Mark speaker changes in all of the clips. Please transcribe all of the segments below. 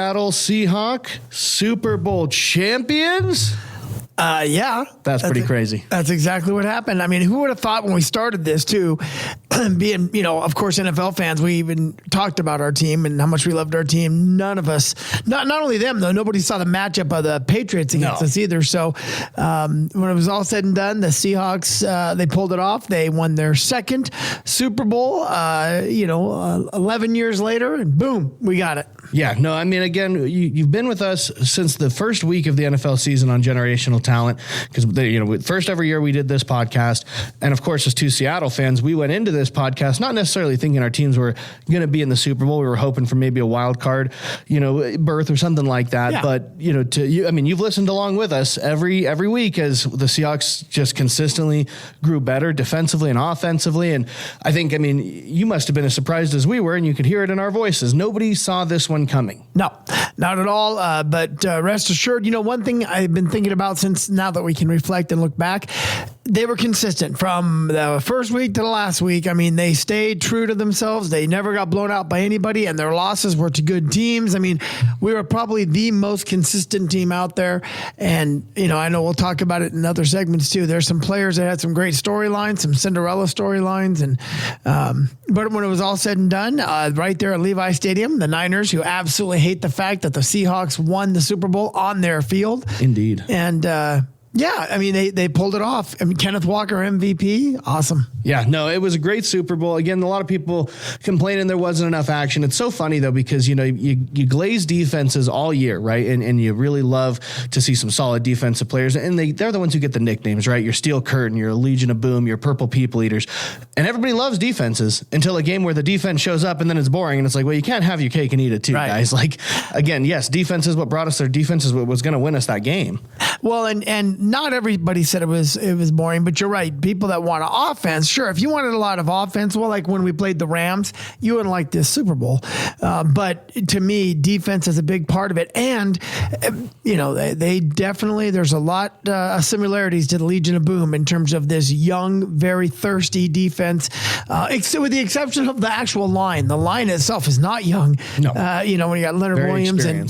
Speaker 1: Seattle Seahawks Super Bowl champions?
Speaker 2: Yeah.
Speaker 1: That's pretty crazy.
Speaker 2: That's exactly what happened. I mean, who would have thought when we started this too, being, of course, NFL fans, we even talked about our team and how much we loved our team. None of us, not only them though, nobody saw the matchup of the Patriots against us either. So when it was all said and done, the Seahawks, they pulled it off. They won their second Super Bowl, 11 years later, and boom, we got it.
Speaker 1: Yeah, no, I mean, again, you've been with us since the first week of the NFL season on generational talent, because first every year we did this podcast, and of course, as two Seattle fans, we went into this podcast not necessarily thinking our teams were going to be in the Super Bowl. We were hoping for maybe a wild card, berth or something like that. Yeah. But you've listened along with us every week as the Seahawks just consistently grew better defensively and offensively, and I think, you must have been as surprised as we were, and you could hear it in our voices. Nobody saw this one coming.
Speaker 2: No, not at all. But rest assured, one thing I've been thinking about since now that we can reflect and look back, they were consistent from the first week to the last week. They stayed true to themselves. They never got blown out by anybody, and their losses were to good teams. We were probably the most consistent team out there. And, I know we'll talk about it in other segments too. There's some players that had some great storylines, some Cinderella storylines. But when it was all said and done, right there at Levi Stadium, the Niners, who absolutely hate the fact that the Seahawks won the Super Bowl on their field.
Speaker 1: Indeed.
Speaker 2: And, they pulled it off. Kenneth Walker MVP, awesome.
Speaker 1: Yeah, no, it was a great Super Bowl. Again, a lot of people complaining there wasn't enough action. It's so funny though, because you glaze defenses all year, right? And you really love to see some solid defensive players, and they're the ones who get the nicknames, right? Your Steel Curtain, your Legion of Boom, your Purple People Eaters, and everybody loves defenses until a game where the defense shows up and then it's boring, and it's like, well, you can't have your cake and eat it too, right, guys. Like, again, yes, defense is what brought us there. Defense is what was going to win us that game.
Speaker 2: Well, and not everybody said it was boring, but you're right. People that want offense, sure. If you wanted a lot of offense, well, like when we played the Rams, you wouldn't like this Super Bowl. But to me, defense is a big part of it. And, they definitely, there's a lot of similarities to the Legion of Boom in terms of this young, very thirsty defense, with the exception of the actual line. The line itself is not young.
Speaker 1: No.
Speaker 2: When you got Leonard
Speaker 1: Very
Speaker 2: Williams and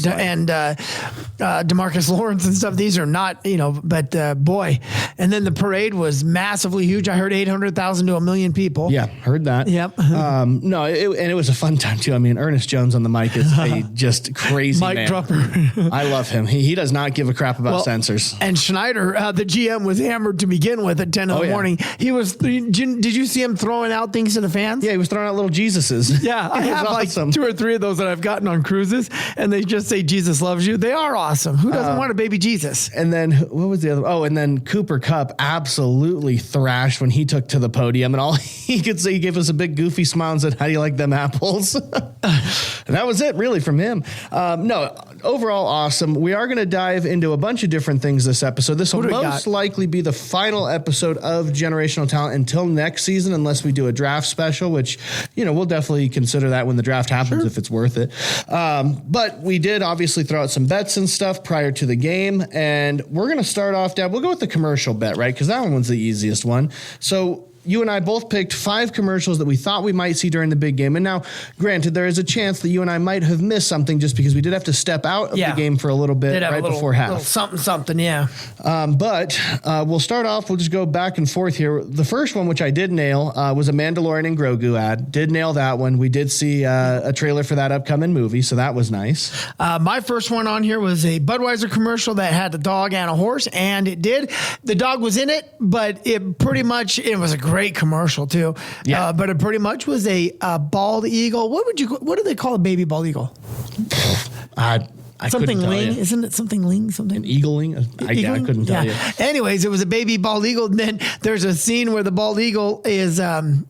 Speaker 2: DeMarcus Lawrence and stuff, these are not, but boy. And then the parade was massively huge. I heard 800,000 to 1 million people.
Speaker 1: Yeah, heard that.
Speaker 2: Yep.
Speaker 1: It was a fun time too. Ernest Jones on the mic is a just crazy
Speaker 2: mic
Speaker 1: man.
Speaker 2: dropper.
Speaker 1: I love him. He does not give a crap about censors.
Speaker 2: And Schneider, the GM, was hammered to begin with at 10 in the morning. He was. Did you see him throwing out things to the fans?
Speaker 1: Yeah, he was throwing out little Jesuses.
Speaker 2: Yeah, I have awesome. Like 2 or 3 of those that I've gotten on cruises, and they just say Jesus loves you. They are awesome. Who doesn't want a baby Jesus?
Speaker 1: And then what was the other? Oh, and then Cooper Kupp absolutely thrashed when he took to the podium, and all he could say, he gave us a big goofy smile and said, "How do you like them apples?" And that was it really from him. No, overall awesome. We are going to dive into a bunch of different things this episode. This will most likely be the final episode of Generational Talent until next season, unless we do a draft special, which, we'll definitely consider that when the draft happens, if it's worth it. But we did obviously throw out some bets and stuff prior to the game, and we're going to start off, Dad, we'll go with the commercial bet, right? Because that one's the easiest one. So you and I both picked 5 commercials that we thought we might see during the big game. And now, granted, there is a chance that you and I might have missed something just because we did have to step out of the game for a little bit before half.
Speaker 2: Something, yeah.
Speaker 1: But we'll start off. We'll just go back and forth here. The first one, which I did nail, was a Mandalorian and Grogu ad. Did nail that one. We did see a trailer for that upcoming movie, so that was nice.
Speaker 2: My first one on here was a Budweiser commercial that had a dog and a horse, and it did. The dog was in it, but it was a great commercial too. Yeah. But it pretty much was a bald eagle. What do they call a baby bald eagle? Something ling, isn't it? Something ling, something.
Speaker 1: An eagling? I couldn't tell you.
Speaker 2: Anyways, it was a baby bald eagle. And then there's a scene where the bald eagle is,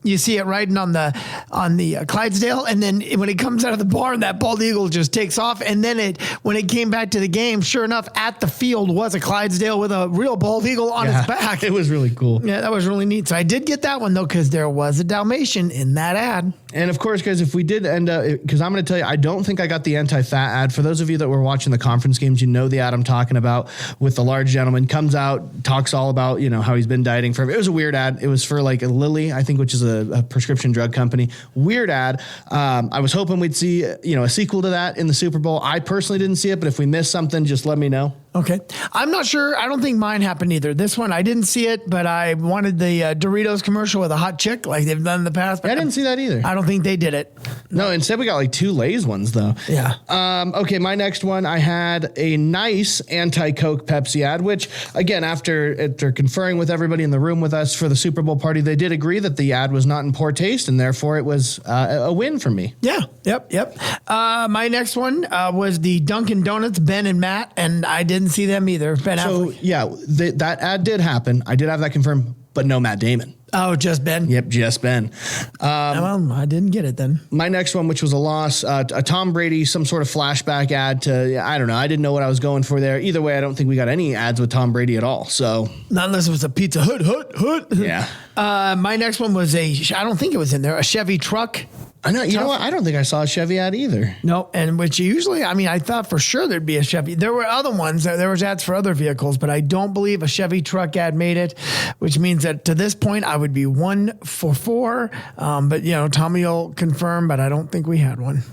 Speaker 2: you see it riding on the Clydesdale, and then when it comes out of the barn, that bald eagle just takes off. And then when it came back to the game, sure enough, at the field was a Clydesdale with a real bald eagle on its back.
Speaker 1: It was really cool.
Speaker 2: Yeah, that was really neat. So I did get that one though, because there was a Dalmatian in that ad.
Speaker 1: And of course, guys, if we did end up, because I'm going to tell you, I don't think I got the anti-fat ad. For those of you that were watching the conference games, you know the ad I'm talking about with the large gentleman comes out, talks all about, how he's been dieting for. It was a weird ad. It was for like a Lilly, I think, which is a prescription drug company. Weird ad. I was hoping we'd see, a sequel to that in the Super Bowl. I personally didn't see it, but if we missed something, just let me know.
Speaker 2: Okay. I'm not sure. I don't think mine happened either. This one, I didn't see it, but I wanted the Doritos commercial with a hot chick like they've done in the past. But
Speaker 1: I didn't see that either.
Speaker 2: I don't think they did it.
Speaker 1: No, instead we got like 2 Lay's ones though.
Speaker 2: Yeah.
Speaker 1: Okay, my next one, I had a nice anti-Coke Pepsi ad, which again, after conferring with everybody in the room with us for the Super Bowl party, they did agree that the ad was not in poor taste, and therefore it was a win for me.
Speaker 2: Yeah. Yep. My next one was the Dunkin' Donuts, Ben and Matt, and I didn't see them either. Ben
Speaker 1: so
Speaker 2: Affleck.
Speaker 1: yeah, that ad did happen. I did have that confirmed, but no Matt Damon.
Speaker 2: Oh, just Ben?
Speaker 1: Yep, just Ben.
Speaker 2: Well, I didn't get it then.
Speaker 1: My next one, which was a loss, a Tom Brady, some sort of flashback ad to, I don't know. I didn't know what I was going for there. Either way, I don't think we got any ads with Tom Brady at all. So
Speaker 2: not unless it was a Pizza Hut.
Speaker 1: Yeah.
Speaker 2: My next one was I don't think it was in there, a Chevy truck.
Speaker 1: I know. You know what? I don't think I saw a Chevy ad either.
Speaker 2: No, and which usually, I thought for sure there'd be a Chevy. There were other ones. There was ads for other vehicles, but I don't believe a Chevy truck ad made it, which means that to this point I would be 1 for 4. But Tommy will confirm, but I don't think we had one.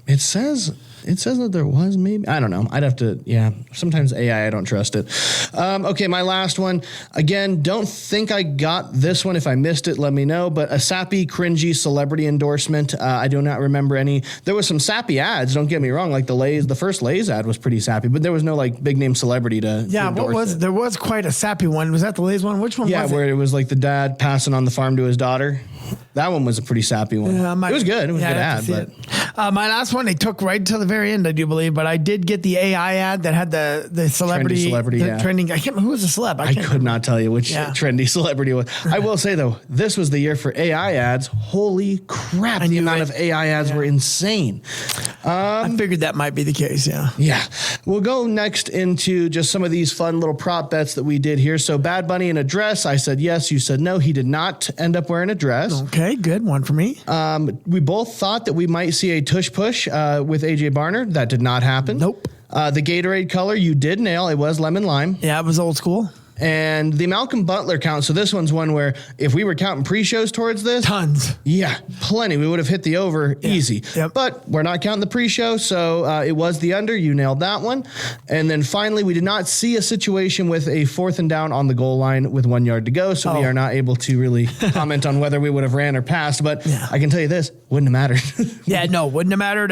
Speaker 1: It says that there was maybe. I don't know. I'd have to, sometimes AI, I don't trust it. Okay, my last one. Again, don't think I got this one. If I missed it, let me know. But a sappy, cringy celebrity endorsement. I do not remember any. There was some sappy ads, don't get me wrong. Like the first Lay's ad was pretty sappy, but there was no like big name celebrity to endorse it.
Speaker 2: There was quite a sappy one. Was that the Lay's one? Which one was it?
Speaker 1: Yeah, where it was like the dad passing on the farm to his daughter. That one was a pretty sappy one. It was good. It was a good ad.
Speaker 2: But my last one, they took right to the very end, I do believe, but I did get the AI ad that had the celebrity, trending. I can't remember who was the celeb.
Speaker 1: I could not tell you which trendy celebrity it was. I will say though, this was the year for AI ads. Holy crap! The amount of AI ads were insane.
Speaker 2: I figured that might be the case. Yeah.
Speaker 1: Yeah. We'll go next into just some of these fun little prop bets that we did here. So Bad Bunny in a dress. I said yes. You said no. He did not end up wearing a dress.
Speaker 2: Okay, good one for me.
Speaker 1: We both thought that we might see a tush push with AJ Barner. That did not happen.
Speaker 2: Nope.
Speaker 1: The Gatorade color you did nail. It was lemon lime.
Speaker 2: Yeah, it was old school.
Speaker 1: And the Malcolm Butler count. So this one's one where if we were counting pre-shows towards this.
Speaker 2: Tons.
Speaker 1: Yeah, plenty. We would have hit the over easy.
Speaker 2: Yep.
Speaker 1: But we're not counting the pre-show. So it was the under. You nailed that one. And then finally, we did not see a situation with a 4th and down on the goal line with 1 yard to go. So we are not able to really comment on whether we would have ran or passed. But I can tell you this, wouldn't have mattered.
Speaker 2: Wouldn't have mattered.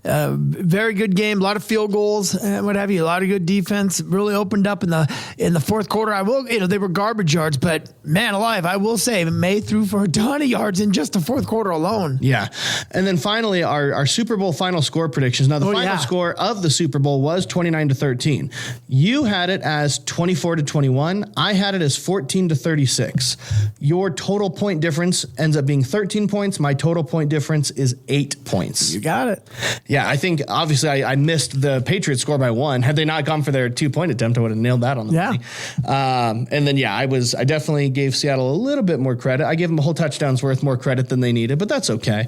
Speaker 2: Very good game. A lot of field goals, what have you. A lot of good defense. Really opened up in the fourth quarter. I will, they were garbage yards, but man alive, I will say May threw for a ton of yards in just the fourth quarter alone.
Speaker 1: Yeah. And then finally, our Super Bowl final score predictions. Now, the final score of the Super Bowl was 29-13. You had it as 24-21. I had it as 14-36. Your total point difference ends up being 13 points. My total point difference is 8 points.
Speaker 2: You got it.
Speaker 1: Yeah, I think obviously I missed the Patriots score by 1. Had they not gone for their 2-point attempt, I would have nailed that on the money. And then, I definitely gave Seattle a little bit more credit. I gave them a whole touchdown's worth more credit than they needed, but that's okay.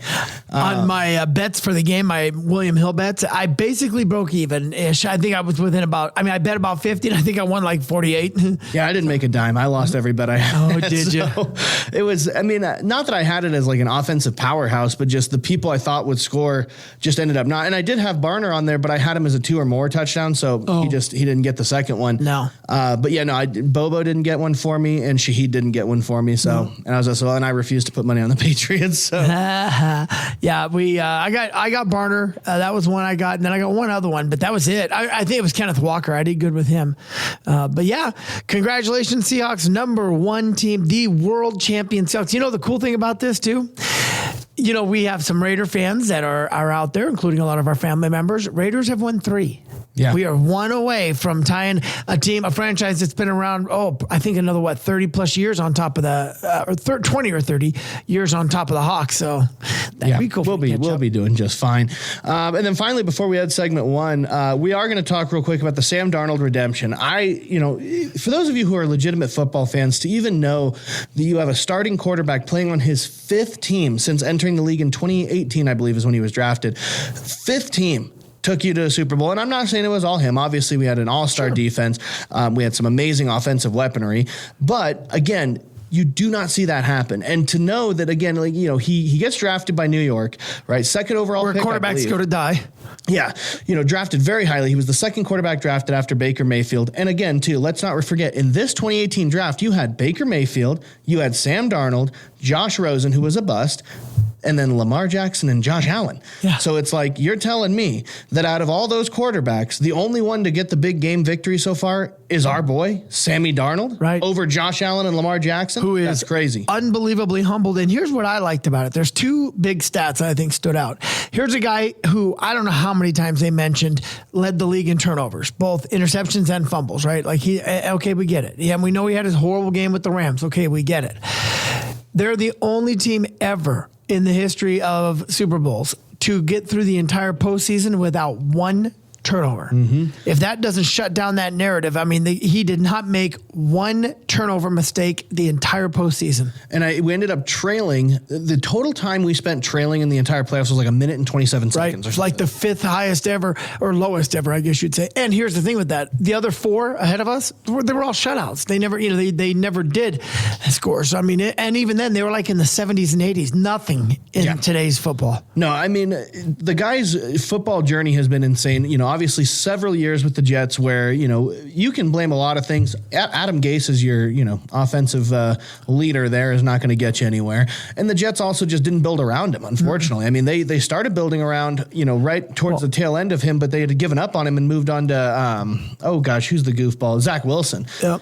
Speaker 2: On my bets for the game, my William Hill bets, I basically broke even-ish. I think I was within I bet about 50, and I think I won like 48.
Speaker 1: Yeah, I didn't make a dime. I lost every bet I had.
Speaker 2: Oh, did you?
Speaker 1: It was, not that I had it as like an offensive powerhouse, but just the people I thought would score just ended up not. And I did have Barner on there, but I had him as a 2 or more touchdown, so he didn't get the second one.
Speaker 2: No.
Speaker 1: Bobo didn't get one for me, and Shaheed didn't get one for me. So, and I was also, and I refused to put money on the Patriots. So,
Speaker 2: I got Barner. That was one I got, and then I got one other one, but that was it. I think it was Kenneth Walker. I did good with him. Congratulations, Seahawks, #1 team, the world champion Seahawks. You know the cool thing about this too? We have some Raider fans that are out there, including a lot of our family members. Raiders have won 3.
Speaker 1: Yeah.
Speaker 2: We are one away from tying a franchise that's been around, I think another, 30 plus years on top of the, 20 or 30 years on top of the Hawks. So that'd be cool.
Speaker 1: We'll be doing just fine. And then finally, before we head segment one, we are going to talk real quick about the Sam Darnold redemption. For those of you who are legitimate football fans, to even know that you have a starting quarterback playing on his fifth team since entering the league in 2018, I believe is when he was drafted. Fifth team took you to a Super Bowl. And I'm not saying it was all him. Obviously, we had an all-star defense. We had some amazing offensive weaponry. But again, you do not see that happen. And to know that, again, he gets drafted by New York, right? Second overall
Speaker 2: pick, where quarterbacks go to die.
Speaker 1: Yeah. Drafted very highly. He was the second quarterback drafted after Baker Mayfield. And again, too, let's not forget, in this 2018 draft, you had Baker Mayfield, you had Sam Darnold, Josh Rosen, who was a bust, and then Lamar Jackson and Josh Allen.
Speaker 2: Yeah.
Speaker 1: So it's like, you're telling me that out of all those quarterbacks, the only one to get the big game victory so far is our boy, Sammy Darnold,
Speaker 2: right,
Speaker 1: over Josh Allen and Lamar Jackson?
Speaker 2: Who is
Speaker 1: That's crazy.
Speaker 2: Unbelievably humbled. And here's what I liked about it. There's two big stats that I think stood out. Here's a guy who, I don't know how many times they mentioned, led the league in turnovers, both interceptions and fumbles, right? Like okay, we get it. Yeah, and we know he had his horrible game with the Rams. Okay, we get it. They're the only team ever in the history of Super Bowls to get through the entire postseason without one turnover. Mm-hmm. If that doesn't shut down that narrative, he did not make one turnover mistake the entire postseason.
Speaker 1: And we ended up trailing. The total time we spent trailing in the entire playoffs was like 1 minute and 27 seconds.
Speaker 2: Right, like the fifth highest ever, or lowest ever, I guess you'd say. And here's the thing with that: the other four ahead of us, they were all shutouts. They never, they never did score. So and even then, they were like in the 70s and 80s. Nothing in today's football.
Speaker 1: No, the guy's football journey has been insane. Obviously several years with the Jets where, you can blame a lot of things. Adam Gase is your, offensive leader there is not going to get you anywhere. And the Jets also just didn't build around him, unfortunately. Mm-hmm. They started building around, right towards the tail end of him, but they had given up on him and moved on to, who's the goofball? Zach Wilson.
Speaker 2: Yep.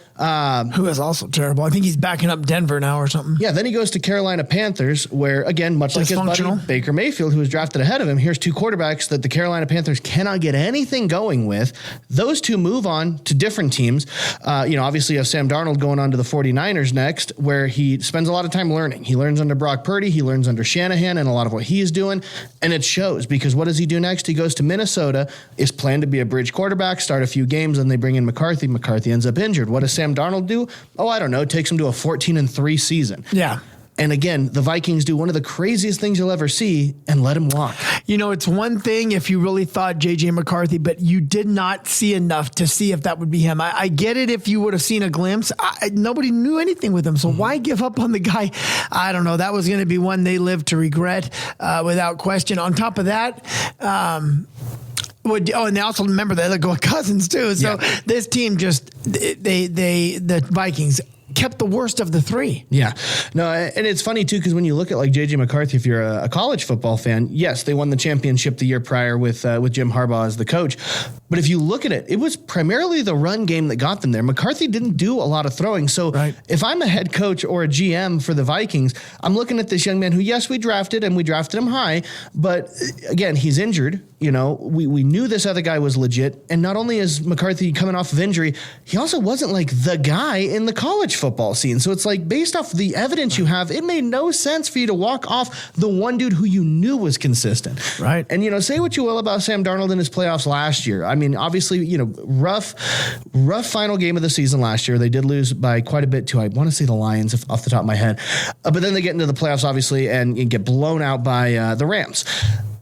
Speaker 2: Who is also terrible. I think he's backing up Denver now or something.
Speaker 1: Yeah, then he goes to Carolina Panthers where, again, much like his buddy Baker Mayfield, who was drafted ahead of him, here's two quarterbacks that the Carolina Panthers cannot get anything going with. Those two move on to different teams. Obviously you have Sam Darnold going on to the 49ers next, where he spends a lot of time learning. He learns under Brock Purdy. He learns under Shanahan and a lot of what he's doing. And it shows, because what does he do next? He goes to Minnesota, is planned to be a bridge quarterback, start a few games, and they bring in McCarthy. McCarthy ends up injured. What does Sam Darnold do? I don't know. Takes him to a 14-3 season.
Speaker 2: Yeah.
Speaker 1: And again, the Vikings do one of the craziest things you'll ever see and let him walk.
Speaker 2: It's one thing if you really thought J.J. McCarthy, but you did not see enough to see if that would be him. I get it if you would have seen a glimpse. Nobody knew anything with him, so why give up on the guy? I don't know. That was going to be one they lived to regret without question. On top of that, and they also remember they go with Cousins too. So this team the Vikings kept the worst of the three.
Speaker 1: Yeah. No, and it's funny too, because when you look at like J.J. McCarthy, if you're a college football fan, yes, they won the championship the year prior with Jim Harbaugh as the coach. But if you look at it, it was primarily the run game that got them there. McCarthy didn't do a lot of throwing. So if I'm a head coach or a GM for the Vikings, I'm looking at this young man who, yes, we drafted him high, but again, he's injured. We knew this other guy was legit. And not only is McCarthy coming off of injury, he also wasn't like the guy in the college football scene. So it's like, based off the evidence you have, it made no sense for you to walk off the one dude who you knew was consistent.
Speaker 2: Right.
Speaker 1: And, say what you will about Sam Darnold in his playoffs last year. Obviously, rough final game of the season last year. They did lose by quite a bit to, I want to say, the Lions off the top of my head. But then they get into the playoffs, obviously, and get blown out by the Rams.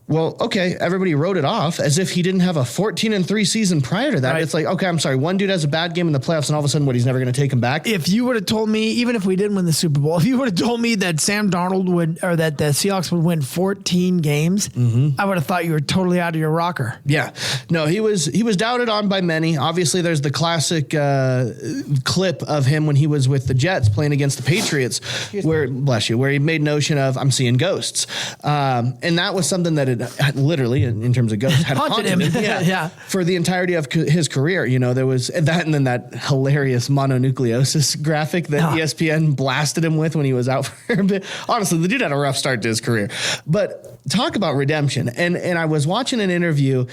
Speaker 1: Well, okay, everybody wrote it off as if he didn't have a 14-3 season prior to that. Right. It's like, okay, I'm sorry, one dude has a bad game in the playoffs, and all of a sudden, he's never going to take him back?
Speaker 2: If you would have told me, even if we didn't win the Super Bowl, if you would have told me that Sam Darnold or that the Seahawks would win 14 games, I would have thought you were totally out of your rocker.
Speaker 1: Yeah. No, he was doubted on by many. Obviously, there's the classic clip of him when he was with the Jets playing against the Patriots, where he made notion of, I'm seeing ghosts. And that was something that literally, in terms of ghosts, had haunted him.
Speaker 2: Yeah.
Speaker 1: For the entirety of his career. There was that, and then that hilarious mononucleosis graphic that ESPN blasted him with when he was out for a bit. Honestly, the dude had a rough start to his career. But talk about redemption. And I was watching an interview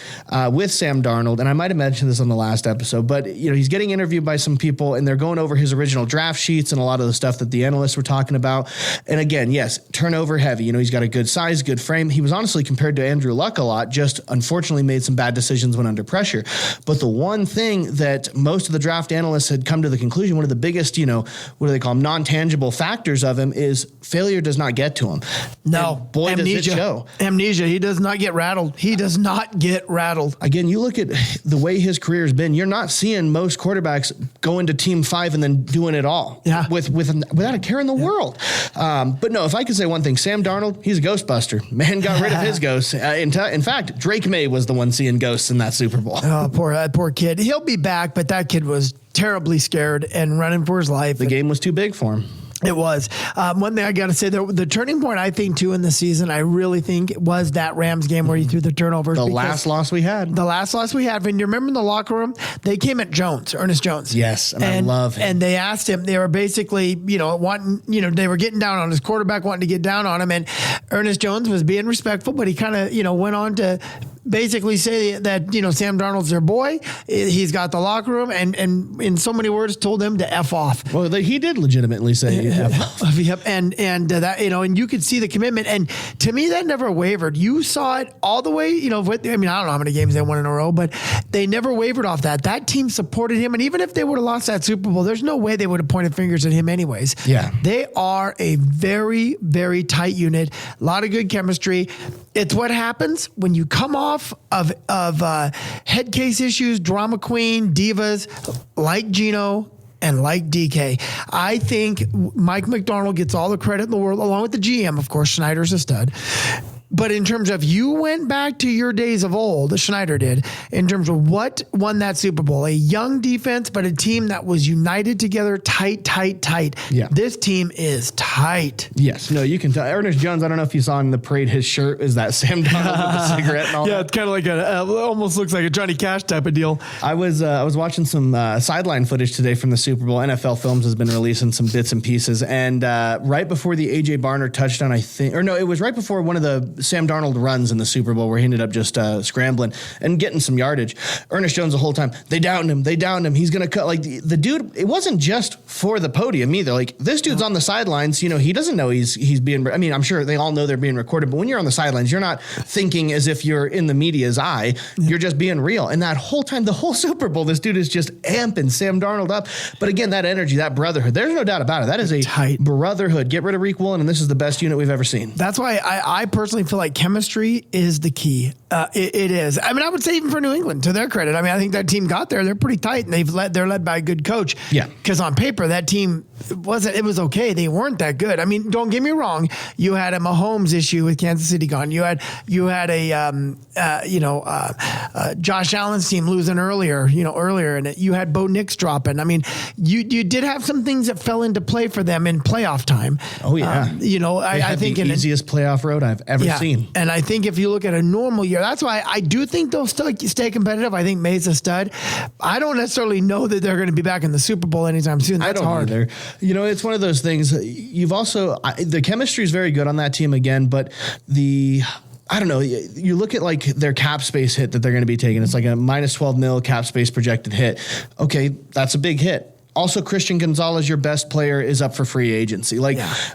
Speaker 1: with Sam Darnold, and I might have mentioned this on the last episode, but he's getting interviewed by some people, and they're going over his original draft sheets and a lot of the stuff that the analysts were talking about. And again, yes, turnover heavy. He's got a good size, good frame. He was honestly compared to Andrew Luck a lot, just unfortunately made some bad decisions when under pressure. But the one thing that most of the draft analysts had come to the conclusion, one of the biggest, what do they call them, non-tangible factors of him is failure does not get to him.
Speaker 2: No.
Speaker 1: And boy, does it show.
Speaker 2: Amnesia. He does not get rattled. He does not get rattled.
Speaker 1: Again, you look at the way his career has been, you're not seeing most quarterbacks go into Team 5 and then doing it all without a care in the world. But no, if I could say one thing, Sam Darnold, he's a ghostbuster. Man got rid of his ghosts. In fact, Drake May was the one seeing ghosts in that Super Bowl.
Speaker 2: Oh, poor kid. He'll be back, but that kid was terribly scared and running for his life.
Speaker 1: The game was too big for him.
Speaker 2: It was. One thing I got to say, the turning point, I think, too, in the season, I really think was that Rams game where he threw the turnovers.
Speaker 1: The last loss we had. When you remember in the locker room, they came at Ernest Jones. Yes, and I love him.
Speaker 2: And they asked him, they were basically, wanting, they were getting down on his quarterback, wanting to get down on him. And Ernest Jones was being respectful, but he kind of, went on to basically say that, Sam Darnold's their boy. He's got the locker room and in so many words told them to F off.
Speaker 1: Well, he did legitimately say F off.
Speaker 2: Yep. And that, and you could see the commitment. And to me, that never wavered. You saw it all the way, I don't know how many games they won in a row, but they never wavered off that. That team supported him. And even if they would have lost that Super Bowl, there's no way they would have pointed fingers at him anyways.
Speaker 1: Yeah.
Speaker 2: They are a very, very tight unit. A lot of good chemistry. It's what happens when you come off of head case issues, drama queen, divas like Gino and like DK. I think Mike Macdonald gets all the credit in the world, along with the GM, of course. Schneider's a stud. But in terms of you went back to your days of old, Schneider did, in terms of what won that Super Bowl, a young defense, but a team that was united together, tight.
Speaker 1: Yeah.
Speaker 2: This team is tight.
Speaker 1: Yes. No, you can tell. Ernest Jones, I don't know if you saw in the parade, his shirt is that Sam Darnold with the cigarette and all that.
Speaker 2: It's kind of like almost looks like a Johnny Cash type of deal.
Speaker 1: I was watching some sideline footage today from the Super Bowl. NFL Films has been releasing some bits and pieces. And right before the A.J. Barner touchdown, it was right before one of the Sam Darnold runs in the Super Bowl where he ended up just scrambling and getting some yardage. Ernest Jones the whole time, they downed him. He's going to cut. Like the dude, it wasn't just for the podium either. Like this dude's on the sidelines, he doesn't know he's being, I'm sure they all know they're being recorded, but when you're on the sidelines, you're not thinking as if you're in the media's eye. You're just being real. And that whole time, the whole Super Bowl, this dude is just amping Sam Darnold up. But again, that energy, that brotherhood, there's no doubt about it. That is a tight brotherhood. Get rid of Reek Woolen, and this is the best unit we've ever seen.
Speaker 2: That's why I personally feel like chemistry is the key. It is. I would say even for New England, to their credit. I think that team got there. They're pretty tight, and they're led by a good coach.
Speaker 1: Yeah.
Speaker 2: Because on paper, that team it was okay. They weren't that good. Don't get me wrong. You had a Mahomes issue with Kansas City gone. You had a Josh Allen's team losing earlier, and you had Bo Nix dropping. You did have some things that fell into play for them in playoff time.
Speaker 1: Oh yeah.
Speaker 2: I think
Speaker 1: the easiest playoff road I've ever seen.
Speaker 2: And I think if you look at a normal year, that's why I do think they'll still stay competitive. I think May's a stud. I don't necessarily know that they're going to be back in the Super Bowl anytime soon. That's hard.
Speaker 1: Either. It's one of those things. You've also the chemistry is very good on that team again, but I don't know. You look at like their cap space hit that they're going to be taking. It's like a minus 12 mil cap space projected hit. Okay, that's a big hit. Also, Christian Gonzalez, your best player, is up for free agency.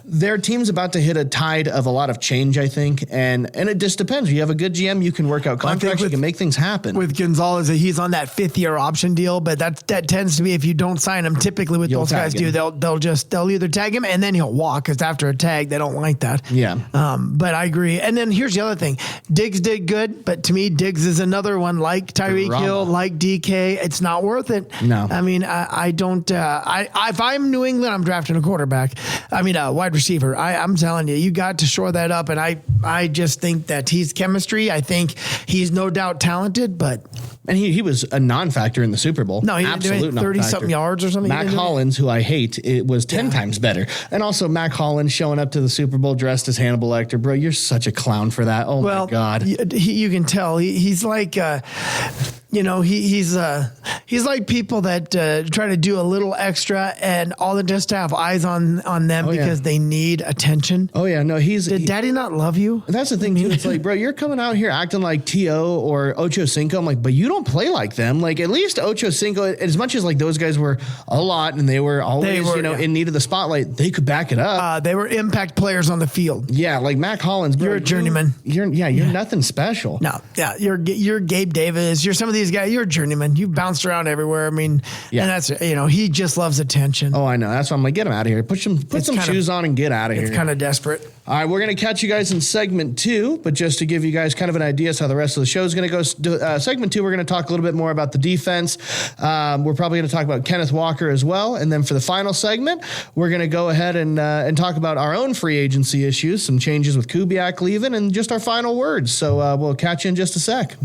Speaker 1: Their team's about to hit a tide of a lot of change, I think. And it just depends. You have a good GM, you can work out contracts, you can make things happen.
Speaker 2: With Gonzalez, he's on that 5th-year option deal, but that tends to be if you don't sign him, typically what those guys do, they'll either tag him and then he'll walk, because after a tag, they don't like that.
Speaker 1: Yeah.
Speaker 2: But I agree. And then here's the other thing. Diggs did good, but to me, Diggs is another one like Tyreek Hill, like DK. It's not worth it.
Speaker 1: No.
Speaker 2: I don't. If I'm New England, I'm drafting a quarterback. A wide receiver. I'm telling you, you got to shore that up. And I just think that he's chemistry. I think he's no doubt talented, but.
Speaker 1: And he was a non-factor in the Super Bowl.
Speaker 2: No, he didn't do 30-something yards or something.
Speaker 1: Mac Hollins, who I hate, it was 10 times better. And also Mac Hollins showing up to the Super Bowl dressed as Hannibal Lecter. Bro, you're such a clown for that. Oh, my God.
Speaker 2: You can tell. He's like... he's He's like people that try to do a little extra and all that just to have eyes on them because they need attention.
Speaker 1: Oh yeah, no,
Speaker 2: Did Daddy not love you?
Speaker 1: That's the thing too. It's like, bro, you're coming out here acting like T.O. or Ocho Cinco. I'm like, but you don't play like them. Like at least Ocho Cinco, as much as like those guys were a lot and they were always in need of the spotlight, they could back it up.
Speaker 2: They were impact players on the field.
Speaker 1: Yeah, like Mac Hollins, bro.
Speaker 2: You're a journeyman.
Speaker 1: You're nothing special.
Speaker 2: No, yeah, you're Gabe Davis. You're some of these guys. You're a journeyman. You bounced around everywhere. I mean, and that's he just loves attention.
Speaker 1: Oh, I know. That's why I'm like, get him out of here. Put some shoes on and get out of here.
Speaker 2: It's kind of desperate.
Speaker 1: All right, we're going to catch you guys in segment 2, but just to give you guys kind of an idea of how the rest of the show is going to go, segment 2, we're going to talk a little bit more about the defense. We're probably going to talk about Kenneth Walker as well. And then for the final segment, we're going to go ahead and talk about our own free agency issues, some changes with Kubiak leaving, and just our final words. So we'll catch you in just a sec.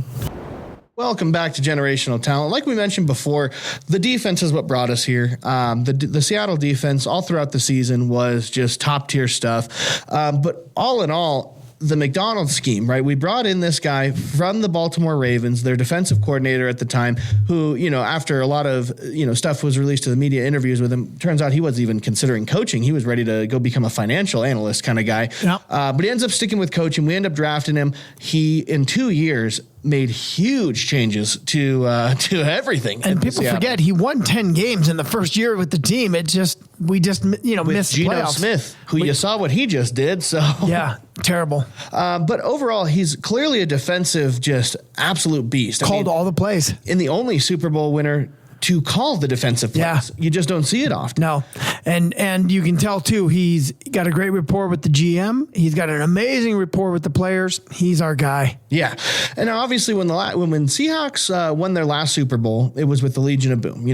Speaker 1: Welcome back to Generational Talent. Like we mentioned before, the defense is what brought us here. The Seattle defense all throughout the season was just top tier stuff. But all in all, the Macdonald scheme, right? We brought in this guy from the Baltimore Ravens, their defensive coordinator at the time, who, after a lot of, stuff was released to the media interviews with him, turns out he wasn't even considering coaching. He was ready to go become a financial analyst kind of guy. Yep. But he ends up sticking with coaching. We end up drafting him. He, in 2 years, made huge changes to everything.
Speaker 2: And people forget he won 10 games in the first year with the team. We just missed
Speaker 1: Geno
Speaker 2: playoffs.
Speaker 1: Smith, you saw what he just did. So
Speaker 2: yeah, terrible.
Speaker 1: But overall, he's clearly a defensive, just absolute beast.
Speaker 2: Called all the plays.
Speaker 1: In the only Super Bowl winner to call the defensive plays. Yeah. You just don't see it often.
Speaker 2: No. And you can tell, too, he's got a great rapport with the GM. He's got an amazing rapport with the players. He's our guy.
Speaker 1: Yeah. And obviously, when Seahawks won their last Super Bowl, it was with the Legion of Boom.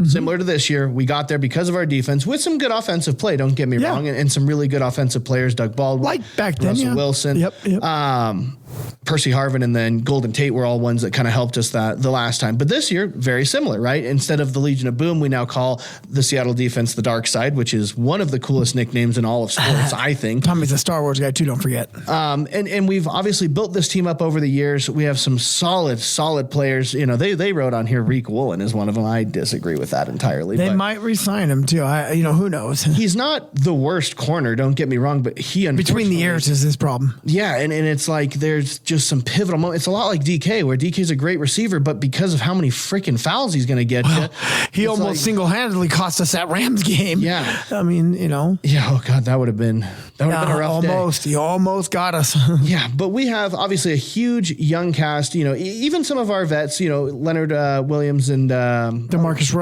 Speaker 1: Similar to this year, we got there because of our defense with some good offensive play, don't get me wrong, and some really good offensive players, Doug Baldwin,
Speaker 2: like back then,
Speaker 1: Russell Wilson.
Speaker 2: Yep.
Speaker 1: Percy Harvin and then Golden Tate were all ones that kind of helped us the last time. But this year, very similar, right? Instead of the Legion of Boom, we now call the Seattle defense the Dark Side, which is one of the coolest nicknames in all of sports, I think.
Speaker 2: Tommy's a Star Wars guy too, don't forget.
Speaker 1: And we've obviously built this team up over the years. We have some solid players. They wrote on here Reek Woolen is one of them. I disagree with that entirely.
Speaker 2: They might re-sign him too. Who knows?
Speaker 1: He's not the worst corner, don't get me wrong, but he
Speaker 2: between the ears is his problem.
Speaker 1: Yeah, and it's like there's just some pivotal moments. It's a lot like DK, where DK's a great receiver, but because of how many freaking fouls he's going to get,
Speaker 2: he almost single-handedly cost us that Rams game.
Speaker 1: Yeah,
Speaker 2: I mean,
Speaker 1: Yeah, oh god, that would have been a rough
Speaker 2: day. He almost got us.
Speaker 1: Yeah, but we have obviously a huge young cast. Even some of our vets. Leonard Williams and
Speaker 2: Demarcus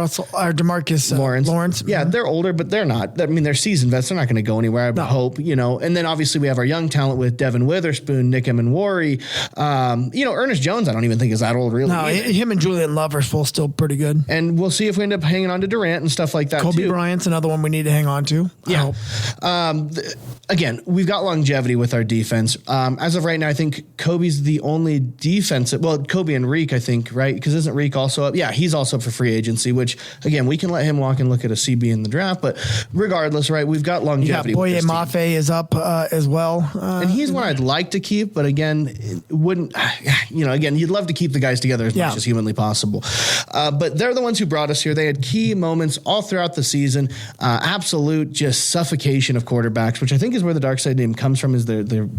Speaker 2: Lawrence.
Speaker 1: Yeah, they're older, but they're not. I mean, they're seasoned vets. They're not going to go anywhere. I would hope. And then obviously we have our young talent with Devin Witherspoon, Nick Emenwari. Ernest Jones, I don't even think is that old, really.
Speaker 2: No, him and Julian Love are still pretty good.
Speaker 1: And we'll see if we end up hanging on to Durant and stuff like that.
Speaker 2: Kobe Bryant's another one we need to hang on to.
Speaker 1: Yeah. Again, we've got longevity with our defense. As of right now, I think Kobe's the only defensive. Well, Kobe and Reek, I think, right? Because isn't Reek also up? Yeah, he's also up for free agency, which, again, we can let him walk and look at a CB in the draft. But regardless, right, we've got longevity.
Speaker 2: Yeah, Boye Mafe is up as well.
Speaker 1: And he's one I'd like to keep, but again, it wouldn't, again, you'd love to keep the guys together as much as humanly possible. But they're the ones who brought us here. They had key moments all throughout the season. Absolute just suffocation of quarterbacks, which I think is where the Dark Side name comes from, is they're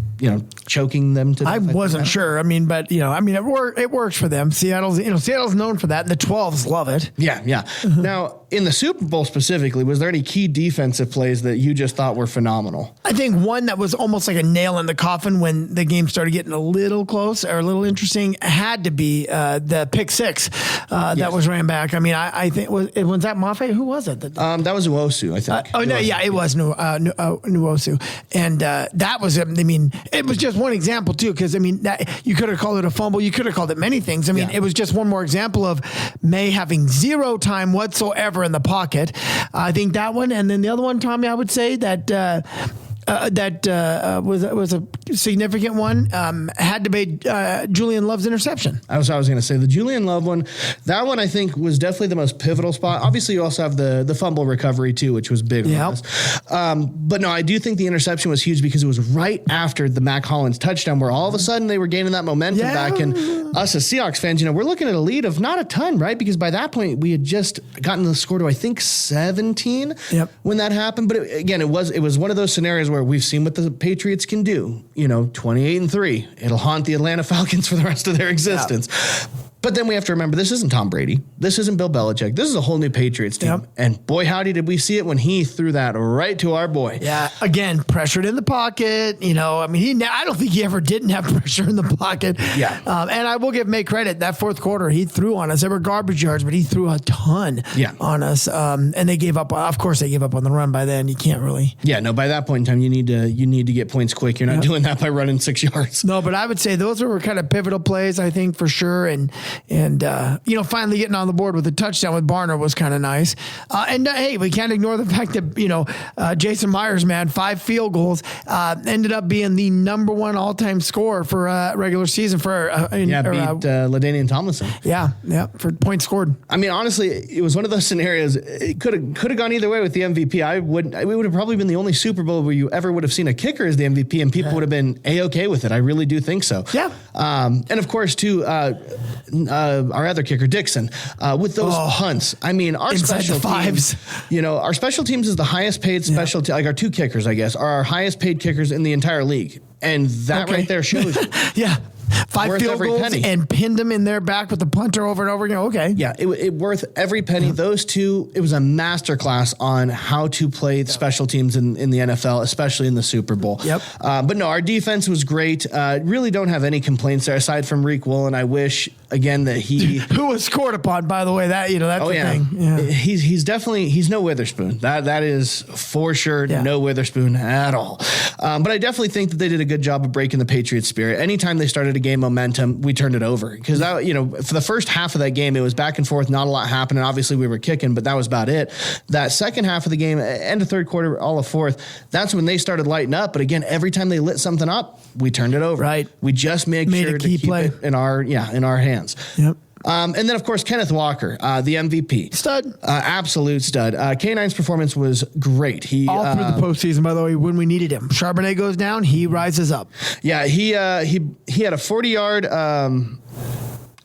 Speaker 1: choking them to death.
Speaker 2: I wasn't sure. It works for them. Seattle's known for that. And the 12s love it.
Speaker 1: Yeah. Mm-hmm. Now, in the Super Bowl specifically, was there any key defensive plays that you just thought were phenomenal?
Speaker 2: I think one that was almost like a nail in the coffin when the game started getting a little close or a little interesting had to be the pick six that was ran back. I mean, I think was that Mafe? Who was it?
Speaker 1: That was Uosu, I think.
Speaker 2: It was Nuosu. And that was, it was just one example too, because you could have called it a fumble. You could have called it many things. It was just one more example of May having zero time whatsoever in the pocket. I think that one. And then the other one, Tommy, I would say that that was a significant one had to be Julian Love's interception.
Speaker 1: I was going to say the Julian Love one. That one I think was definitely the most pivotal spot. Obviously, you also have the fumble recovery too, which was big.
Speaker 2: Yep.
Speaker 1: But no, I do think the interception was huge because it was right after the Mac Hollins touchdown, where all of a sudden they were gaining that momentum back. And us as Seahawks fans, we're looking at a lead of not a ton, right? Because by that point we had just gotten the score to I think 17 when that happened. But it was one of those scenarios where we've seen what the Patriots can do. 28-3, it'll haunt the Atlanta Falcons for the rest of their existence. But then we have to remember, this isn't Tom Brady. This isn't Bill Belichick. This is a whole new Patriots team.
Speaker 2: Yep.
Speaker 1: And boy, howdy did we see it when he threw that right to our boy.
Speaker 2: Yeah, again, pressured in the pocket. I don't think he ever didn't have pressure in the pocket.
Speaker 1: Yeah.
Speaker 2: And I will give May credit. That fourth quarter, he threw on us. There were garbage yards, but he threw a ton on us. And they gave up. Of course, they gave up on the run by then. You can't really.
Speaker 1: Yeah, no, by that point in time, you need to get points quick. You're not doing that by running 6 yards.
Speaker 2: No, but I would say those were kind of pivotal plays, I think, for sure. And finally getting on the board with a touchdown with Barner was kind of nice. Hey, we can't ignore the fact that, Jason Myers, man, 5 field goals, ended up being the number one all-time scorer for regular season beat
Speaker 1: LaDainian Tomlinson.
Speaker 2: Yeah, for points scored.
Speaker 1: I mean, honestly, it was one of those scenarios. It could have gone either way with the MVP. We would have probably been the only Super Bowl where you ever would have seen a kicker as the MVP, and people would have been A-okay with it. I really do think so.
Speaker 2: Yeah.
Speaker 1: And of course, too, our other kicker, Dixon, with those punts. I mean, our special teams, our special teams is the highest paid special team. Like our 2 kickers, I guess, are our highest paid kickers in the entire league. And that right there shows you.
Speaker 2: Yeah. 5 field goals penny. And pinned them in their back with the punter over and over again. Okay.
Speaker 1: Yeah, it worth every penny. Those 2, it was a masterclass on how to play special teams in the NFL, especially in the Super Bowl.
Speaker 2: Yep.
Speaker 1: But no, our defense was great. Really don't have any complaints there aside from Reek Woolen. I wish again that he
Speaker 2: who was scored upon, by the way. That's the thing. Yeah.
Speaker 1: He's definitely no Witherspoon. That is for sure no Witherspoon at all. But I definitely think that they did a good job of breaking the Patriots spirit. Anytime they started to gain momentum, we turned it over because for the first half of that game, it was back and forth, not a lot happening. Obviously, we were kicking, but that was about it. That second half of the game, end of third quarter, all of fourth, that's when they started lighting up. But again, every time they lit something up, we turned it over.
Speaker 2: Right.
Speaker 1: We just made sure to keep it in our hands.
Speaker 2: Yep.
Speaker 1: And then, of course, Kenneth Walker, the MVP.
Speaker 2: Stud.
Speaker 1: Absolute stud. K9's performance was great. He
Speaker 2: all through the postseason, by the way, when we needed him. Charbonnet goes down, he rises up.
Speaker 1: Yeah, he had a 40-yard...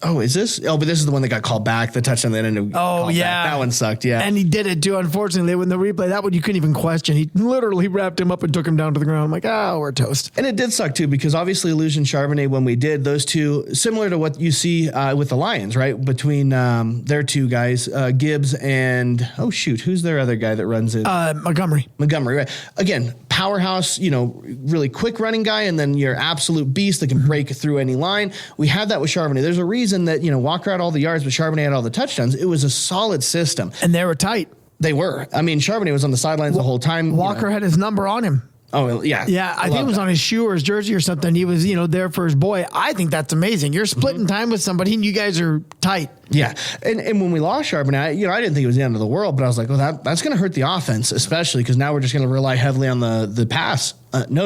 Speaker 1: Is this? Oh, but this is the one that got called back. The touchdown that ended.
Speaker 2: Oh, yeah.
Speaker 1: Back. That one sucked. Yeah.
Speaker 2: And he did it too. Unfortunately, when the replay, that one you couldn't even question. He literally wrapped him up and took him down to the ground. I'm like, we're toast.
Speaker 1: And it did suck too, because obviously Illusion Charbonnet, when we did those 2, similar to what you see with the Lions, right? Between their 2 guys, Gibbs and, who's their other guy that runs it?
Speaker 2: Montgomery,
Speaker 1: right? Again, powerhouse, really quick running guy, and then your absolute beast that can break through any line. We had that with Charbonnet. There's a reason that, Walker had all the yards, but Charbonnet had all the touchdowns. It was a solid system.
Speaker 2: And they were tight.
Speaker 1: They were. I mean, Charbonnet was on the sidelines the whole time.
Speaker 2: Walker had his number on him.
Speaker 1: Oh, yeah.
Speaker 2: Yeah, I think it was on his shoe or his jersey or something. He was, there for his boy. I think that's amazing. You're splitting time with somebody and you guys are tight.
Speaker 1: Yeah. And when we lost Charbonnet, I didn't think it was the end of the world, but I was like, well, that's going to hurt the offense, especially because now we're just going to rely heavily on the pass. No,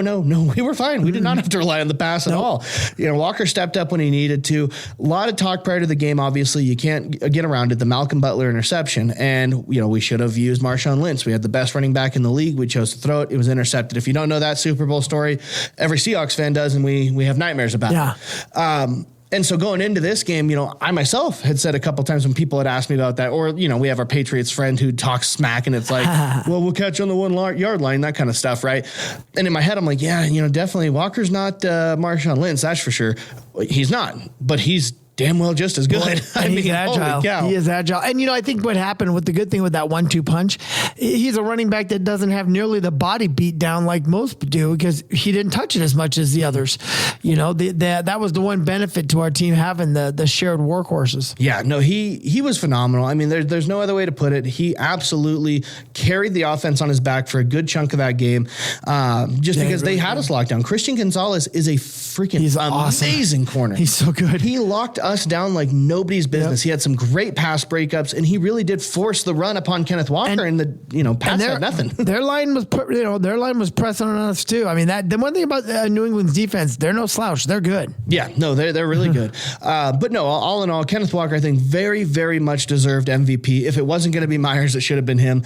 Speaker 1: we were fine. We did not have to rely on the pass at all. Walker stepped up when he needed to. A lot of talk prior to the game. Obviously, you can't get around it. The Malcolm Butler interception, and we should have used Marshawn Lynch. We had the best running back in the league. We chose to throw it. It was intercepted. If you don't know that Super Bowl story, every Seahawks fan does, and we have nightmares about it. And so going into this game, I myself had said a couple times when people had asked me about that, or, we have our Patriots friend who talks smack and it's like, well, we'll catch you on the 1 yard line, that kind of stuff, right? And in my head, I'm like, yeah, definitely Walker's not Marshawn Lynch, that's for sure. He's not, but he's damn well just as good.
Speaker 2: And he's agile. He is agile. And, I think what happened with the good thing with that 1-2 punch, he's a running back that doesn't have nearly the body beat down like most do because he didn't touch it as much as the others. That was the one benefit to our team having the shared workhorses.
Speaker 1: Yeah, no, he was phenomenal. I mean, there's no other way to put it. He absolutely carried the offense on his back for a good chunk of that game because they had us locked down. Christian Gonzalez is a freaking amazing corner.
Speaker 2: He's so good.
Speaker 1: He locked us down like nobody's business. He had some great pass breakups, and he really did force the run upon Kenneth Walker, and the pass had nothing.
Speaker 2: Their line was pressing on us too. I mean, the one thing about New England's defense, they're no slouch. They're good.
Speaker 1: Yeah, no, they're really good. But no, all in all, Kenneth Walker, I think, very, very much deserved MVP. If it wasn't going to be Myers, it should have been him,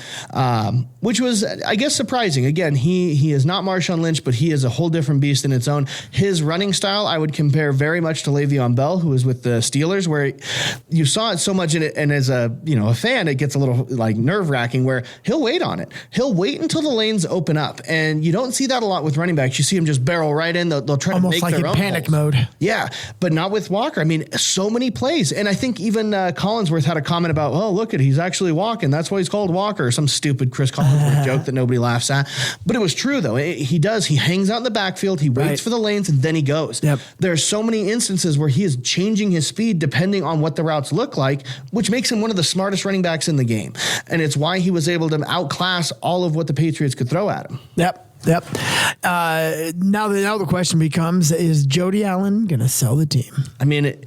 Speaker 1: which was, I guess, surprising. Again, he is not Marshawn Lynch, but he is a whole different beast in its own. His running style, I would compare very much to Le'Veon Bell, who was with the Steelers, where you saw it so much in it, and as a fan, it gets a little like nerve-wracking, where he'll wait on it. He'll wait until the lanes open up, and you don't see that a lot with running backs. You see them just barrel right in. They'll try
Speaker 2: almost
Speaker 1: to make
Speaker 2: like
Speaker 1: their
Speaker 2: in
Speaker 1: own
Speaker 2: panic
Speaker 1: holes.
Speaker 2: mode.
Speaker 1: Yeah, but not with Walker. I mean, so many plays, and I think even Collinsworth had a comment about, oh, look at, he's actually walking. That's why he's called Walker, or some stupid Chris Collinsworth joke that nobody laughs at. But it was true, though. He hangs out in the backfield, he waits for the lanes, and then he goes.
Speaker 2: Yep.
Speaker 1: There are so many instances where he is changing his speed depending on what the routes look like, which makes him one of the smartest running backs in the game. And it's why he was able to outclass all of what the Patriots could throw at him.
Speaker 2: Yep. Now the question becomes, is Jody Allen going to sell the team?
Speaker 1: I mean,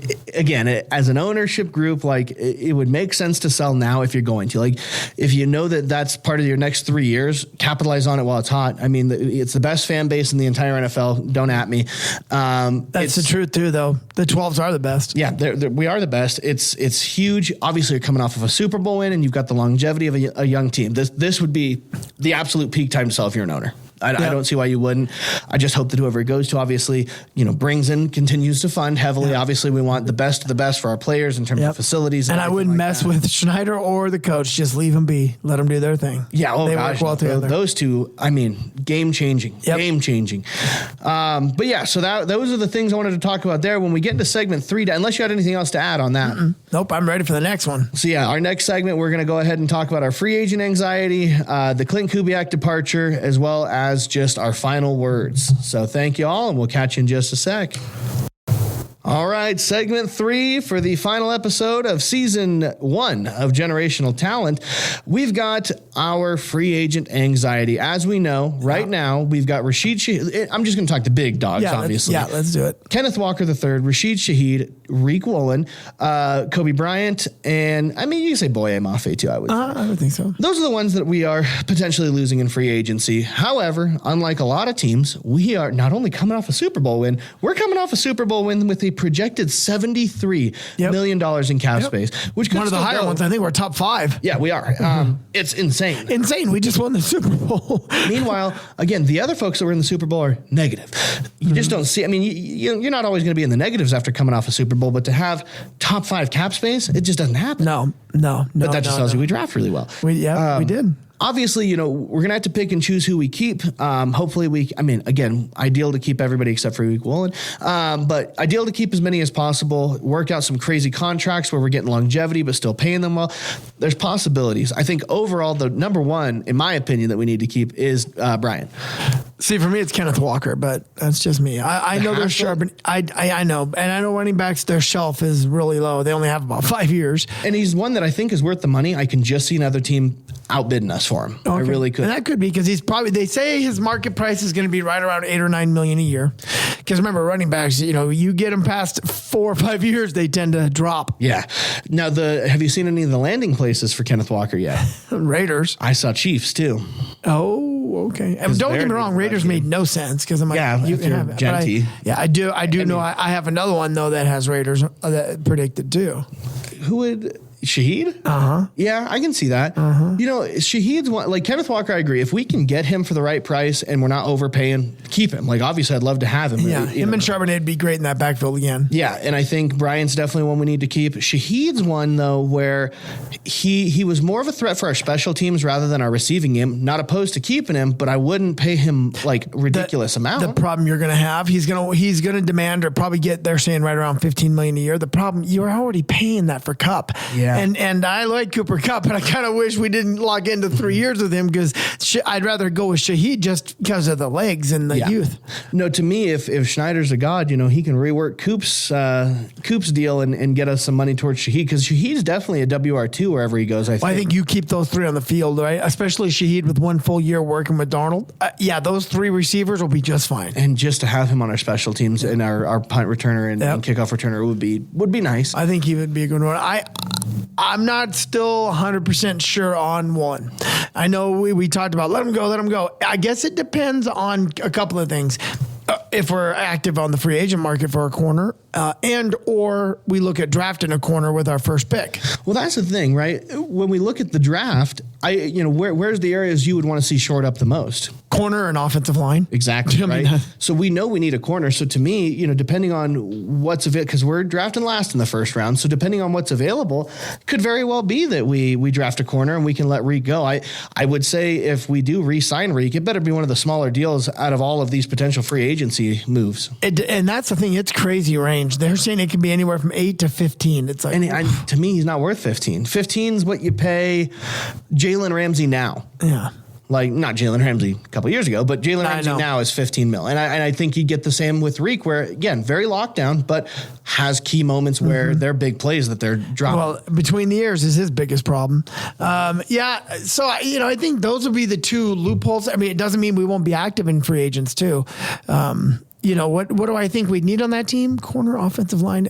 Speaker 1: as an ownership group, like, it would make sense to sell now if you're going to. Like, if you know that that's part of your next 3 years, capitalize on it while it's hot. I mean, it's the best fan base in the entire NFL. Don't at me.
Speaker 2: That's the truth too, though. The 12s are the best.
Speaker 1: Yeah, we are the best. It's huge. Obviously, you're coming off of a Super Bowl win, and you've got the longevity of a young team. This would be the absolute peak time to sell if you're an owner. I don't see why you wouldn't. I just hope that whoever it goes to, obviously, continues to fund heavily. Yeah. Obviously, we want the best of the best for our players in terms of facilities.
Speaker 2: And I wouldn't mess with Schneider or the coach. Just leave them be. Let them do their thing.
Speaker 1: Yeah,
Speaker 2: they work well together.
Speaker 1: Those two, I mean, game changing. But yeah, so those are the things I wanted to talk about there. When we get into segment 3, unless you had anything else to add on that.
Speaker 2: Nope, I'm ready for the next one.
Speaker 1: So yeah, our next segment, we're going to go ahead and talk about our free agent anxiety, the Clint Kubiak departure, as well as just our final words. So thank you all, and we'll catch you in just a sec. All right, segment 3 for the final episode of season 1 of Generational Talent. We've got our free agent anxiety. As we know, right now, we've got Rashid Shaheed. I'm just going to talk the big dogs, obviously.
Speaker 2: Let's do it.
Speaker 1: Kenneth Walker III, Rashid Shaheed, Reek Woolen, Kobe Bryant, and I mean, you can say Boye Mafe too, I would
Speaker 2: think so.
Speaker 1: Those are the ones that we are potentially losing in free agency. However, unlike a lot of teams, we are not only coming off a Super Bowl win, we're coming off a Super Bowl win with a projected $73 million in cap space, which could
Speaker 2: one of the higher ones. I think we're top 5.
Speaker 1: Yeah, we are. It's insane.
Speaker 2: We just won the Super Bowl.
Speaker 1: Meanwhile, again, the other folks that were in the Super Bowl are negative. You just don't see. I mean, you're not always going to be in the negatives after coming off a Super Bowl, but to have top 5 cap space, it just doesn't happen.
Speaker 2: No.
Speaker 1: But that just tells you we draft really well.
Speaker 2: We did.
Speaker 1: Obviously, we're going to have to pick and choose who we keep. Hopefully ideal to keep everybody except for Reek Woolen. But ideal to keep as many as possible, work out some crazy contracts where we're getting longevity but still paying them well. There's possibilities. I think overall, the number one, in my opinion, that we need to keep is Brian.
Speaker 2: See, for me, it's Kenneth Walker, but that's just me. I know they're sharp. I know. And I know running backs, their shelf is really low. They only have about 5 years.
Speaker 1: And he's one that I think is worth the money. I can just see another team outbidding us for him. Okay. I really could.
Speaker 2: And that could be because they say his market price is going to be right around $8 or $9 million a year. Because remember, running backs, you get them past 4 or 5 years, they tend to drop.
Speaker 1: Yeah. Now, have you seen any of the landing places for Kenneth Walker yet?
Speaker 2: Raiders.
Speaker 1: I saw Chiefs too.
Speaker 2: Oh, okay. And don't get me wrong, Raiders made no sense because I'm like, you can have it.
Speaker 1: Genty.
Speaker 2: I do know. I have another one though that has Raiders that predicted too.
Speaker 1: Who would? Shaheed? Yeah, I can see that. Shaheed's one, like Kenneth Walker, I agree. If we can get him for the right price and we're not overpaying, keep him. Like, obviously, I'd love to have him.
Speaker 2: Yeah, him and Charbonnet would be great in that backfield again.
Speaker 1: Yeah, and I think Brian's definitely one we need to keep. Shaheed's one, though, where he was more of a threat for our special teams rather than our receiving game. Not opposed to keeping him, but I wouldn't pay him, like, ridiculous amount.
Speaker 2: The problem you're going to have, he's going to demand or probably get, they're saying right around $15 million a year. The problem, you're already paying that for Cup.
Speaker 1: Yeah.
Speaker 2: Yeah. And I like Cooper Kupp, but I kind of wish we didn't lock into 3 years with him because I'd rather go with Shaheed just because of the legs and the youth.
Speaker 1: No, to me, if Schneider's a god, he can rework Coop's deal and get us some money towards Shaheed, because Shaheed's definitely a WR2 wherever he goes. I think
Speaker 2: you keep those three on the field, right? Especially Shaheed with 1 full year working with Macdonald. Those 3 receivers will be just fine.
Speaker 1: And just to have him on our special teams and our punt returner and kickoff returner would be nice.
Speaker 2: I think he would be a good one. I'm not still 100% sure on one. I know we talked about let him go. I guess it depends on a couple of things. If we're active on the free agent market for a corner, and or we look at drafting a corner with our first pick.
Speaker 1: Well, that's the thing, right? When we look at the draft, where's the areas you would want to see short up the most?
Speaker 2: Corner and offensive line.
Speaker 1: Exactly, right? So we know we need a corner. So to me, depending on what's available, because we're drafting last in the first round, so depending on what's available, could very well be that we draft a corner and we can let Reek go. I would say if we do re-sign Reek, it better be one of the smaller deals out of all of these potential free agency moves.
Speaker 2: And that's the thing; it's crazy range. They're saying it can be anywhere from 8 to 15. It's like,
Speaker 1: to me, he's not worth 15. 15 is what you pay Jalen Ramsey now.
Speaker 2: Yeah.
Speaker 1: Like, not Jalen Ramsey a couple years ago, but Jalen Ramsey now is 15 mil. And I think you get the same with Reek, where, again, very locked down, but has key moments where they're big plays that they're dropping. Well,
Speaker 2: between the ears is his biggest problem. So, I think those would be the 2 loopholes. I mean, it doesn't mean we won't be active in free agents, too. What do I think we'd need on that team? Corner, offensive line.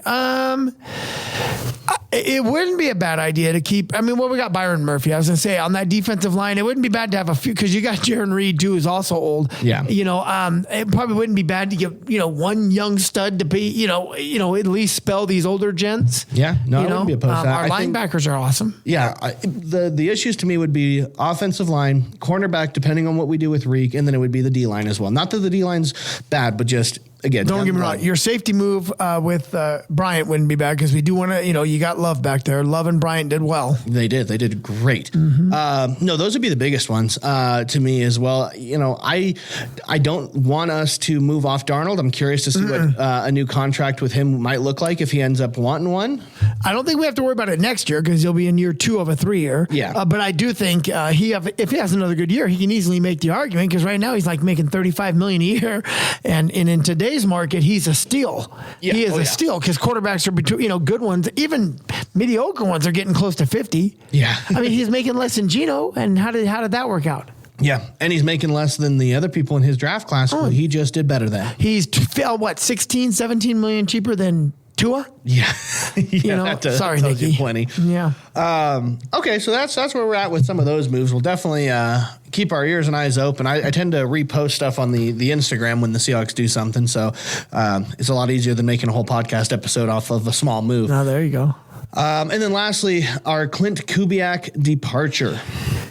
Speaker 2: It wouldn't be a bad idea to keep. I mean, we got Byron Murphy. I was going to say on that defensive line, it wouldn't be bad to have a few, because you got Jaron Reed too, who's also old.
Speaker 1: Yeah.
Speaker 2: It probably wouldn't be bad to get one young stud to be at least spell these older gents.
Speaker 1: Yeah. No, I wouldn't be opposed to that.
Speaker 2: Our linebackers are awesome.
Speaker 1: Yeah. The issues to me would be offensive line, cornerback, depending on what we do with Reek, and then it would be the D line as well. Not that the D line's bad, but just. Again,
Speaker 2: don't get me wrong. Your safety move with Bryant wouldn't be bad, because we do want to, you got Love back there. Love and Bryant did well.
Speaker 1: They did great. No, those would be the biggest ones to me as well. I don't want us to move off Darnold. I'm curious to see what a new contract with him might look like if he ends up wanting one.
Speaker 2: I don't think we have to worry about it next year, because he'll be in year 2 of a 3-year.
Speaker 1: Yeah.
Speaker 2: But I do think if he has another good year, he can easily make the argument, because right now he's like making $35 million a year, and in today's market, he's a steal. Yeah. He is a steal, because quarterbacks are between, good ones, even mediocre ones, are getting close to 50.
Speaker 1: Yeah.
Speaker 2: I mean, he's making less than Geno, and how did that work out?
Speaker 1: Yeah, and he's making less than the other people in his draft class, who he just did better than.
Speaker 2: He's 16-17 million cheaper than Tua?
Speaker 1: Yeah. Sorry,
Speaker 2: Nikki.
Speaker 1: Plenty.
Speaker 2: Yeah.
Speaker 1: Okay, so that's where we're at with some of those moves. We'll definitely keep our ears and eyes open. I tend to repost stuff on the Instagram when the Seahawks do something, so it's a lot easier than making a whole podcast episode off of a small move.
Speaker 2: Oh, there you go.
Speaker 1: And then lastly, our Clint Kubiak departure.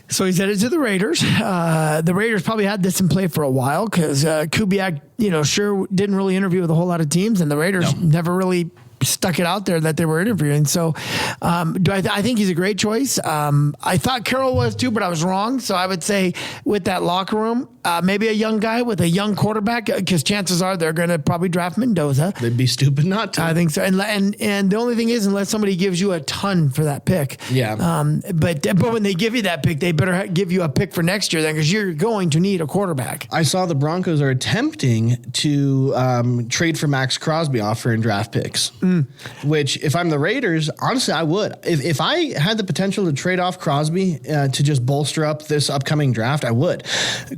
Speaker 2: So he's headed to the Raiders. The Raiders probably had this in play for a while, because Kubiak, sure didn't really interview with a whole lot of teams, and the Raiders never really stuck it out there that they were interviewing. So I think he's a great choice. I thought Carroll was too, but I was wrong. So I would say with that locker room, maybe a young guy with a young quarterback, because chances are they're going to probably draft Mendoza.
Speaker 1: They'd be stupid not to.
Speaker 2: I think so. And the only thing is, unless somebody gives you a ton for that pick.
Speaker 1: Yeah.
Speaker 2: But when they give you that pick, they better give you a pick for next year then, because you're going to need a quarterback.
Speaker 1: I saw the Broncos are attempting to trade for Max Crosby, offering draft picks. Which, if I'm the Raiders, honestly, I would. If I had the potential to trade off Crosby to just bolster up this upcoming draft, I would.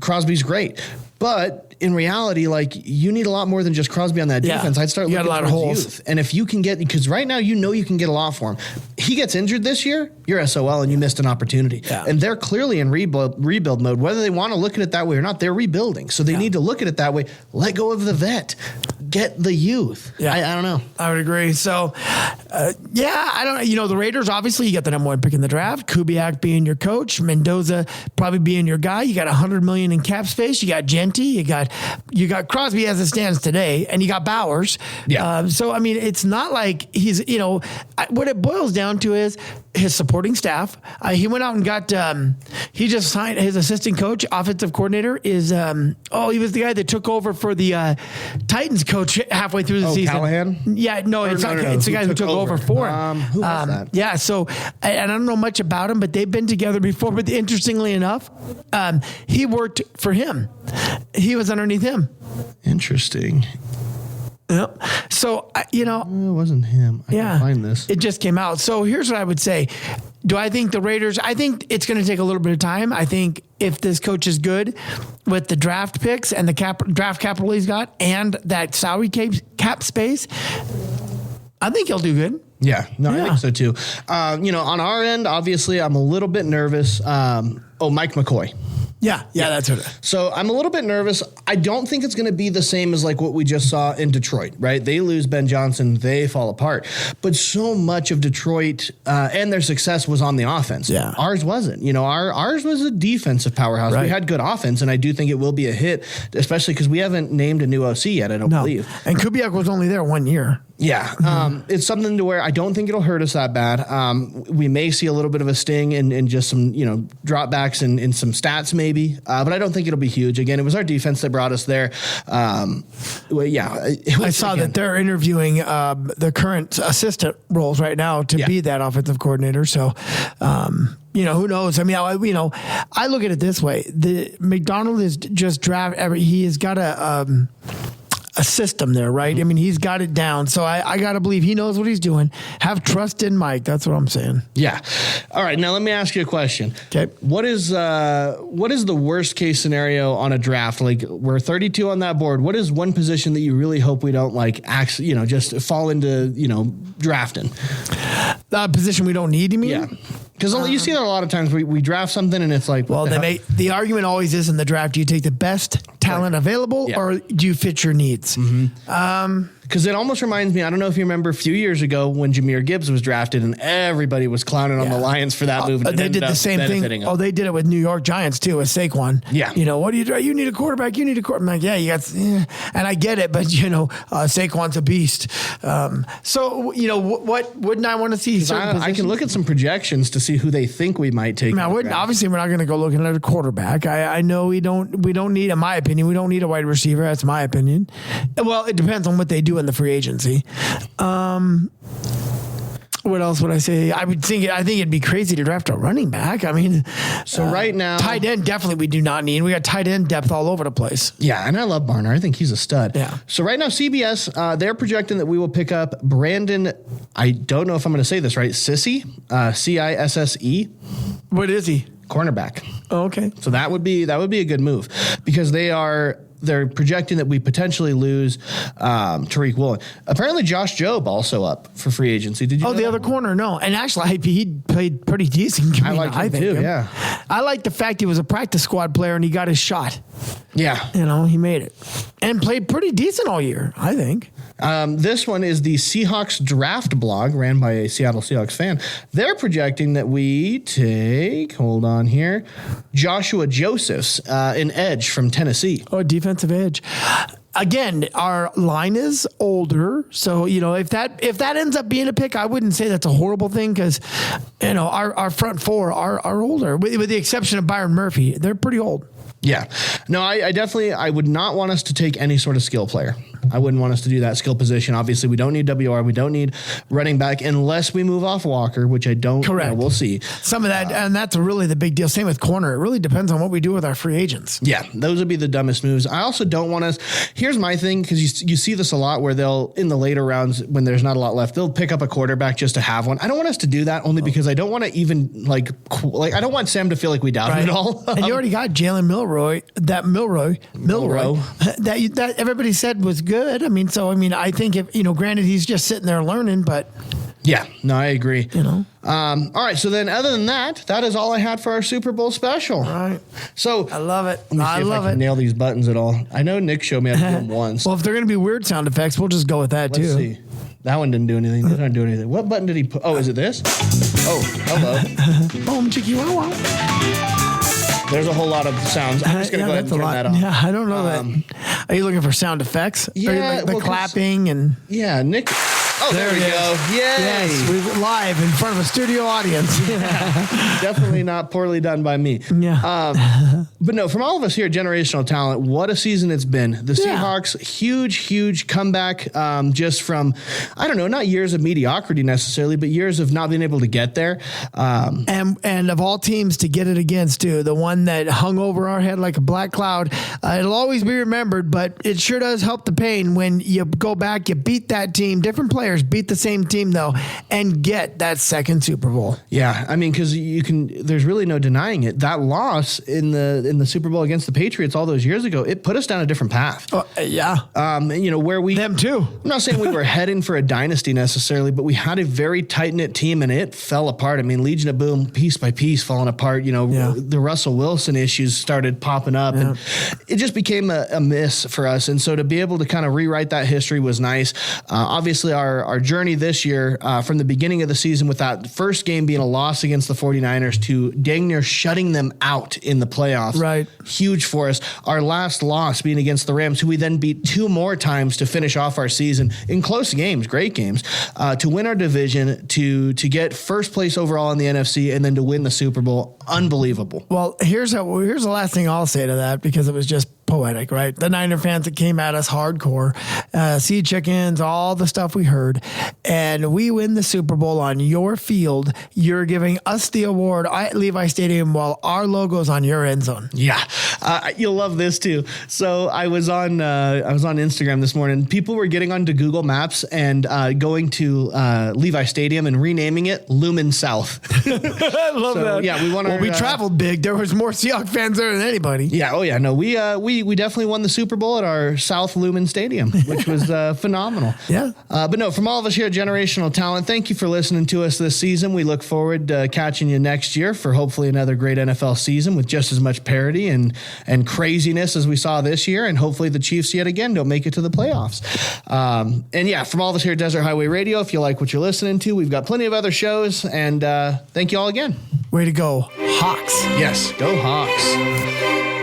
Speaker 1: Crosby's great. But in reality, you need a lot more than just Crosby on that defense. I'd start looking at youth. And if you can get, because right now you can get a lot for him. He gets injured this year, you're SOL and you missed an opportunity. Yeah. And they're clearly in rebuild mode. Whether they want to look at it that way or not, they're rebuilding. So they need to look at it that way. Let go of the vet. Get the youth.
Speaker 2: Yeah.
Speaker 1: I don't know.
Speaker 2: I would agree. So, I don't. The Raiders, obviously, you got the number 1 pick in the draft. Kubiak being your coach, Mendoza probably being your guy. You got $100 million in cap space. You got Genty. You got Crosby as it stands today, and you got Bowers.
Speaker 1: Yeah.
Speaker 2: So I mean, it's not like he's. What it boils down to is his supporting staff. He went out and got. He just signed his assistant coach, offensive coordinator. Is he was the guy that took over for the Titans coach halfway through the season.
Speaker 1: Callahan?
Speaker 2: Yeah, no, it's not. It's the guy who took over for him.
Speaker 1: Who was that?
Speaker 2: Yeah, so and I don't know much about him, but they've been together before. But interestingly enough, he worked for him. He was underneath him.
Speaker 1: Interesting.
Speaker 2: Yep. So,
Speaker 1: it wasn't him. I can't find this.
Speaker 2: It just came out. So here's what I would say. Do I think the Raiders, I think it's going to take a little bit of time. I think if this coach is good with the draft picks and the draft capital he's got and that salary cap space, I think he'll do good.
Speaker 1: Yeah, I think so too. On our end, obviously, I'm a little bit nervous. Mike McCoy.
Speaker 2: Yeah, that's what it is.
Speaker 1: So I'm a little bit nervous. I don't think it's going to be the same as like what we just saw in Detroit, right? They lose Ben Johnson, they fall apart. But so much of Detroit and their success was on the offense.
Speaker 2: Yeah.
Speaker 1: Ours wasn't. Ours was a defensive powerhouse. Right. We had good offense, and I do think it will be a hit, especially because we haven't named a new OC yet, I don't believe.
Speaker 2: And Kubiak was only there 1 year.
Speaker 1: Yeah, it's something to where I don't think it'll hurt us that bad. We may see a little bit of a sting in just some, dropbacks and some stats maybe, but I don't think it'll be huge. Again, it was our defense that brought us there. I
Speaker 2: saw that they're interviewing the current assistant roles right now to be that offensive coordinator. So, who knows? I mean, I look at it this way: the Macdonald is just he has got a system there, right? I mean, he's got it down. So I got to believe he knows what he's doing. Have trust in Mike. That's what I'm saying.
Speaker 1: Yeah. All right. Now let me ask you a question.
Speaker 2: Okay.
Speaker 1: What is the worst case scenario on a draft? Like, we're 32 on that board. What is one position that you really hope we don't just fall into, drafting?
Speaker 2: The position we don't need, you mean?
Speaker 1: Yeah. Because you see that a lot of times we draft something and it's like,
Speaker 2: well, the argument always is in the draft: do you take the best talent available, or do you fit your needs?
Speaker 1: Mm-hmm. Because it almost reminds me, I don't know if you remember a few years ago when Jahmyr Gibbs was drafted and everybody was clowning on the Lions for that move.
Speaker 2: They did the same thing. They did it with New York Giants too, with Saquon.
Speaker 1: Yeah.
Speaker 2: What do you do? You need a quarterback. You need a quarterback. Yeah, you got, and I get it, but Saquon's a beast. What wouldn't I want to see?
Speaker 1: I can look at some projections to see who they think we might take.
Speaker 2: Now, obviously, we're not going to go looking at a quarterback. I know we don't need, in my opinion, we don't need a wide receiver. That's my opinion. Well, it depends on what they do in the free agency. What else would I say? I think it'd be crazy to draft a running back. I mean,
Speaker 1: so right now,
Speaker 2: tight end definitely we do not need. We got tight end depth all over the place.
Speaker 1: Yeah, and I love Barner. I think he's a stud.
Speaker 2: Yeah.
Speaker 1: So right now, CBS, they're projecting that we will pick up Brandon. I don't know if I'm going to say this right. Cisse, Cisse.
Speaker 2: What is he?
Speaker 1: Cornerback.
Speaker 2: Oh, okay.
Speaker 1: So that would be a good move because they're projecting that we potentially lose Tariq Woolen. Apparently, Josh Jobe also up for free agency. Did you?
Speaker 2: Oh, the other corner? No. And actually, he played pretty decent.
Speaker 1: I like him too. Yeah.
Speaker 2: I like the fact he was a practice squad player and he got his shot.
Speaker 1: Yeah.
Speaker 2: He made it and played pretty decent all year, I think.
Speaker 1: This one is the Seahawks draft blog ran by a Seattle Seahawks fan. They're projecting that we take, hold on here, Joshua Josephs, an edge from Tennessee.
Speaker 2: Oh, defensive edge. Again, our line is older, so if that ends up being a pick, I wouldn't say that's a horrible thing because our front four are older, with the exception of Byron Murphy. They're pretty old.
Speaker 1: Yeah. No, I would not want us to take any sort of skill player. I wouldn't want us to do that skill position. Obviously, we don't need WR. We don't need running back unless we move off Walker, which I don't.
Speaker 2: Correct.
Speaker 1: We'll see.
Speaker 2: Some of that, and that's really the big deal. Same with corner. It really depends on what we do with our free agents.
Speaker 1: Yeah, those would be the dumbest moves. I also don't want us. Here's my thing, because you see this a lot where they'll, in the later rounds, when there's not a lot left, they'll pick up a quarterback just to have one. I don't want us to do that only because I don't want to even I don't want Sam to feel like we doubt him at all.
Speaker 2: And you already got Jalen Milroy, that everybody said was good. I think if granted he's just sitting there learning, but
Speaker 1: yeah, no, I agree. All right. So then, other than that is all I had for our Super Bowl special.
Speaker 2: All right.
Speaker 1: So
Speaker 2: I love it.
Speaker 1: Let me see if I can nail these buttons at all. I know Nick showed me how to do them once.
Speaker 2: Well, if they're going to be weird sound effects, we'll just go with that too.
Speaker 1: Let's see. That one didn't do anything. This one didn't do anything. What button did he put? Oh, is it this? Oh, hello.
Speaker 2: Boom, chicky, wow, wow.
Speaker 1: There's a whole lot of sounds. I'm just going to go ahead and turn that off.
Speaker 2: Yeah, I don't know that. Are you looking for sound effects?
Speaker 1: Yeah.
Speaker 2: Or the clapping and...
Speaker 1: Yeah, Nick... Oh, there we go. Yay.
Speaker 2: Yes, we're live in front of a studio audience.
Speaker 1: Definitely not poorly done by me.
Speaker 2: Yeah.
Speaker 1: But no, from all of us here at Generational Talent, what a season it's been. The Seahawks, huge comeback just from, I don't know, not years of mediocrity necessarily, but years of not being able to get there.
Speaker 2: And of all teams to get it against, too, the one that hung over our head like a black cloud, it'll always be remembered, but it sure does help the pain when you go back, you beat that team, different players beat the same team, though, and get that second Super Bowl.
Speaker 1: Yeah, I mean, because there's really no denying it. That loss in the Super Bowl against the Patriots all those years ago, it put us down a different path.
Speaker 2: Yeah.
Speaker 1: Where we...
Speaker 2: Them too.
Speaker 1: I'm not saying we were heading for a dynasty necessarily, but we had a very tight-knit team, and it fell apart. I mean, Legion of Boom, piece by piece, falling apart. The Russell Wilson issues started popping up, and it just became a miss for us. And so to be able to kind of rewrite that history was nice. Obviously, our journey this year, from the beginning of the season with that first game being a loss against the 49ers to dang near shutting them out in the playoffs.
Speaker 2: Right.
Speaker 1: Huge for us. Our last loss being against the Rams, who we then beat 2 more times to finish off our season in close games, great games, to win our division, to get first place overall in the NFC, and then to win the Super Bowl. Unbelievable.
Speaker 2: Well, here's the last thing I'll say to that, because it was just poetic, right? The Niner fans that came at us hardcore, sea chickens, all the stuff we heard, and we win the Super Bowl on your field. You're giving us the award at Levi Stadium while our logo's on your end zone.
Speaker 1: Yeah, you'll love this too. So I was on Instagram this morning. People were getting onto Google Maps and going to Levi Stadium and renaming it Lumen South.
Speaker 2: I love that.
Speaker 1: Yeah, we
Speaker 2: traveled big. There was more Seahawks fans there than anybody.
Speaker 1: Yeah. Oh yeah. No, we definitely won the Super Bowl at our South Lumen Stadium, which was phenomenal.
Speaker 2: Yeah.
Speaker 1: But no, from all of us here at Generational Talent, thank you for listening to us this season. We look forward to catching you next year for hopefully another great NFL season with just as much parity and craziness as we saw this year. And hopefully the Chiefs yet again don't make it to the playoffs. And yeah, from all of us here at Desert Highway Radio, if you like what you're listening to, we've got plenty of other shows. And thank you all again.
Speaker 2: Way to go, Hawks.
Speaker 1: Yes, go Hawks.